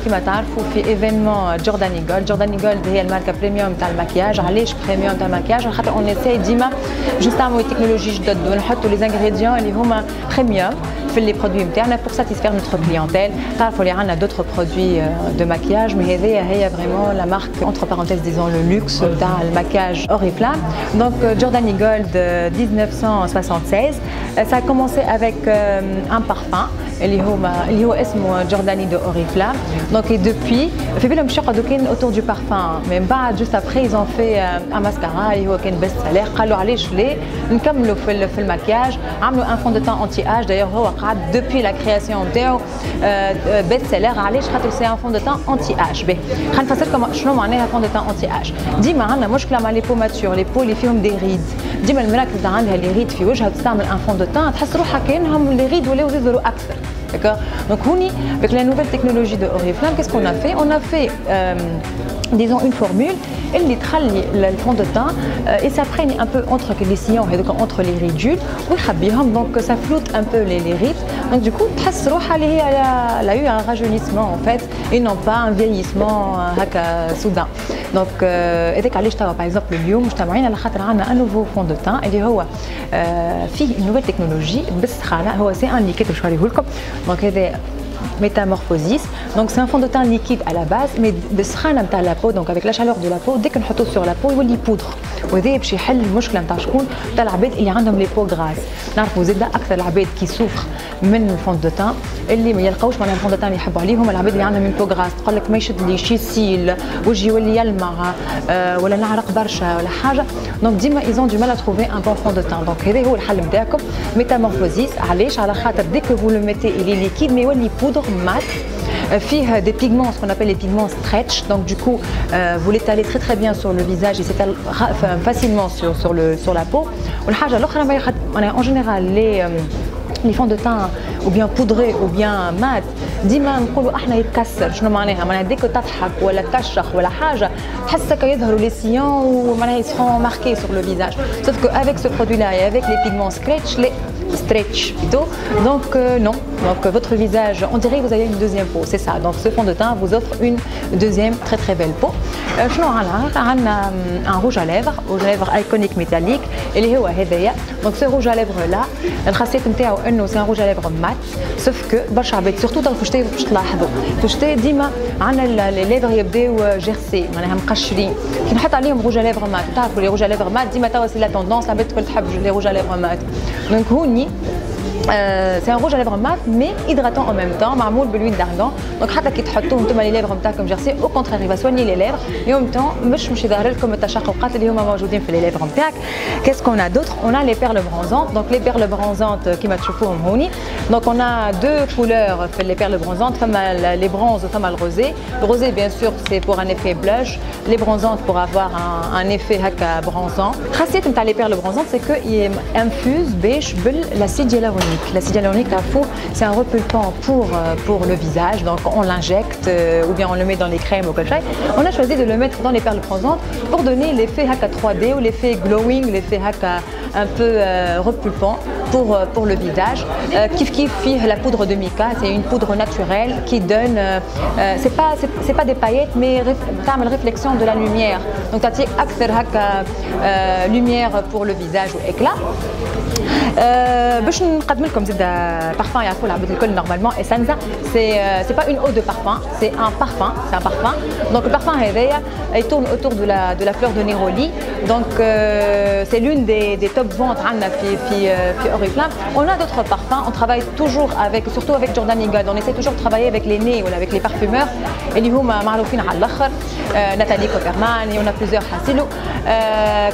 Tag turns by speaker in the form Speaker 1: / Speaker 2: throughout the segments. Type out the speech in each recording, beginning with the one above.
Speaker 1: كما تعرفوا في ايفينمون جورداني جولد. جورداني جولد هي الماركه بريميوم تاع المكياج. علاش بريميوم تاع المكياج؟ خاطر اون اساي ديما جوست نعملوا تكنولوجي جدد ونحطوا لي زانغريديون اللي هما بريميوم في لي برودوي نتاعنا بور ساتيسفير نوتر كليونتيل. تعرفوا اللي عندنا دوتر برودوي دو ماكياج مي هذيا هي فريمون لا مارك اونتر بارونتيز ديزون لو لوكس تاع المكياج اوريفلام. دونك جورداني جولد 1976 ça a commencé avec un parfum اللي هو اسمه جورداني دو اوريفلام. دونك depuis في بالهم باش يقعدوا كاين اوتور دو بارفان مي من بعد جوست ابخي ils ont fait un mascara اللي هو كان بيست سالير. قالوا علاش ليه نكملوا في المكياج. عملوا ان فون دو تان انتي اج دايوغ هو قعد depuis la création نتاعو بيست سالير. علاش؟ خاطر سي ان فون دو تان انتي اج. باهي خلينا نفسركم شنو معناها فون دو تان انتي اج. ديما عندنا مشكله مع لي بو ماتور لي بو اللي فيهم دي ريد. ديما المراكز عندها لي ريد في وجهها تستعمل ان فون دو تان تحس روحها كانهم لي ريد ولاو يظهروا اكثر. D'accord. Donc, avec la nouvelle technologie de Oriflame, qu'est-ce qu'on a fait? On a fait, disons, une formule اللي تخلي الفون دو تان يسابريني ان بو انتر لي سيون هذوك انتر لي ريدول ويخبيهم. دونك سا فلوت ان بو لي ريد. دونك دوكو تحس روحها اللي هي لا يو ان راجونيسمون ان فيت اي نون با ان فييسمون هكا سودان. دونك هذاك علاش توا باغ اكزومبل اليوم مجتمعين على خاطر عندنا ان نوفو فون دو تان اللي هو فيه نوفيل تكنولوجي بالسخانه. هو سي ان ليكيد باش نوريه لكم. دونك هذا Métamorphosis. Donc c'est un fond de teint liquide à la base, mais بالسخانه نتاع la peau, donc avec la chaleur de la peau, dès que نحطوه sur la peau يولي poudre. وهذا باش يحل المشكله نتاع شكون؟ نتاع العباد اللي عندهم لي بو غراز. نعرفوا زاده اكثر العباد كي سوفر من الفون دو تان اللي ما يلقاوش معناها الفون دو تان اللي يحبوا عليهم العباد اللي عندهم من بو غراز. تقول لك ما يشدليش يسيل وجهي يولي يلمع ولا نعرق برشا ولا حاجه. دونك ديما ايزون دو مال ا تروفي ان بون فون دو تان. دونك هذا هو الحل نتاعكم ميتامورفوزيس. علاش؟ على خاطر ديك فو لو ميتي الي ليكيد مي يولي بودر مات. فيه des pigments, ce qu'on appelle les pigments stretch. Donc du coup, vous l'étalez très très bien sur le visage et s'étale facilement sur la peau. والحاجة الأخرى en général les fonds de teint ou bien poudrés ou bien mat ديما نقولوا احنا يتكسر. شنو معناها ديك تضحك ولا تكشخ ولا حاجه تحس هكا يظهروا لي سيون ومعناها يسخون ماركي sur le visage. Sauf que avec ce produit là et avec les pigments stretch plutôt, donc non. Donc votre visage, on dirait que vous avez une deuxième peau, c'est ça. Donc ce fond de teint vous offre une deuxième très très belle peau. شنو عندنا un rouge à lèvres iconique métallique اللي هو هذايا. Donc ce rouge à lèvres là الخاصيه نتاعو انه c'est un rouge à lèvres mat. sauf que برشا عباد سورتو في الشتاء باش تلاحظوا في الشتاء ديما عندنا لي ليفر يبداو جيرسي معناها مقشرين. كي نحط عليهم روج à lèvres مات تعرفوا لي روج à lèvres مات ديما توا سي لا توندونس العباد الكل تحب لي روج à lèvres مات. دونك هوني c'est un rouge à lèvres mat mais hydratant en même temps معمول بالhuile d'argan. donc حتى كي تحطوه نتوما لي ليفر نتاعكم جيرسي au contraire il va soigner les lèvres et en même temps مش يظهر لكم التشققات اللي هما موجودين في لي ليفر نتاعك. qu'est-ce qu'on a d'autre? on a les perles bronzantes. donc les perles bronzantes كيما تشوفوهم هوني. donc on a deux couleurs في les perles bronzantes. فما les bronzes وفما le rosé. le rosé bien sûr c'est pour un effet blush. les bronzantes pour avoir un effet هكا bronzant. خاصية نتاع les perles bronzantes c'est que infuse باش بالl'acide hyaluronique. L'acide hyaluronique, c'est un repulpant pour le visage, donc on l'injecte ou bien on le met dans les crèmes ou quelque chose. On a choisi de le mettre dans les perles bronzantes pour donner l'effet haka 3D ou l'effet glowing, l'effet haka un peu repulpant pour le visage. Kif la poudre de mica, c'est une poudre naturelle qui donne, c'est pas des paillettes mais تعمل réflexion de la lumière. Donc تعطيك أكثر هكا lumière pour le visage ou éclat. باش نقدم لكم زيد بارفان يعرفوا العباد الكل نورمالمون اسانزا سي با اون او دو بارفان سي ان بارفان دونك البارفان هذايا يتورن اوتور دو لا فلور دو نيرولي دونك سي لون دي توب فونت عندنا في اوريفلام. on a d'autres parfums, on travaille toujours avec surtout avec Giordani Gold, on essaie toujours de travailler avec les nez ou avec les parfumeurs اللي هما معروفين على الاخر. Nathalie Copperman et on a plusieurs حاسيلو.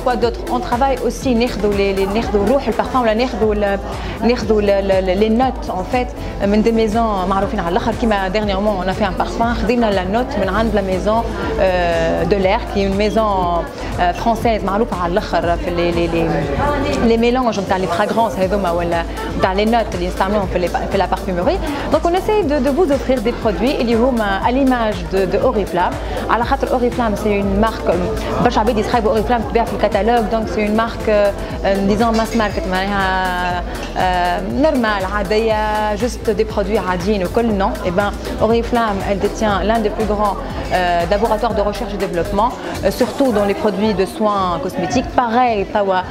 Speaker 1: quoi d'autre? on travaille aussi ناخذوا روح البارفان ولا ناخذوا les notes en fait من des maisons معروفين على الاخر. كيما dernièrement on a fait un parfum خذينا la note من عند la maison de l'air qui est une maison française معروفه على الاخر في les mélanges, les fragrances, les notes اللي نستعملوهم في la parfumerie. Donc on essaye de vous offrir des produits اللي هما à l'image de Oriflamme. على خاطر Oriflamme c'est une marque باش عباد يسحبوا Oriflamme تباع في الكتالوج. Donc c'est une marque disons mass market معناها normale عادية juste des produits عاديين وكل non. Et ben Oriflamme elle détient l'un des plus grands laboratoires de recherche et développement surtout dans les produits de soins cosmétiques. Pareil توا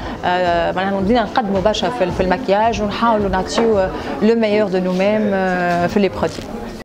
Speaker 1: بدينا نقدموا برشا في المكياج ونحاولوا نعطيو le meilleur de nous-mêmes في les produits.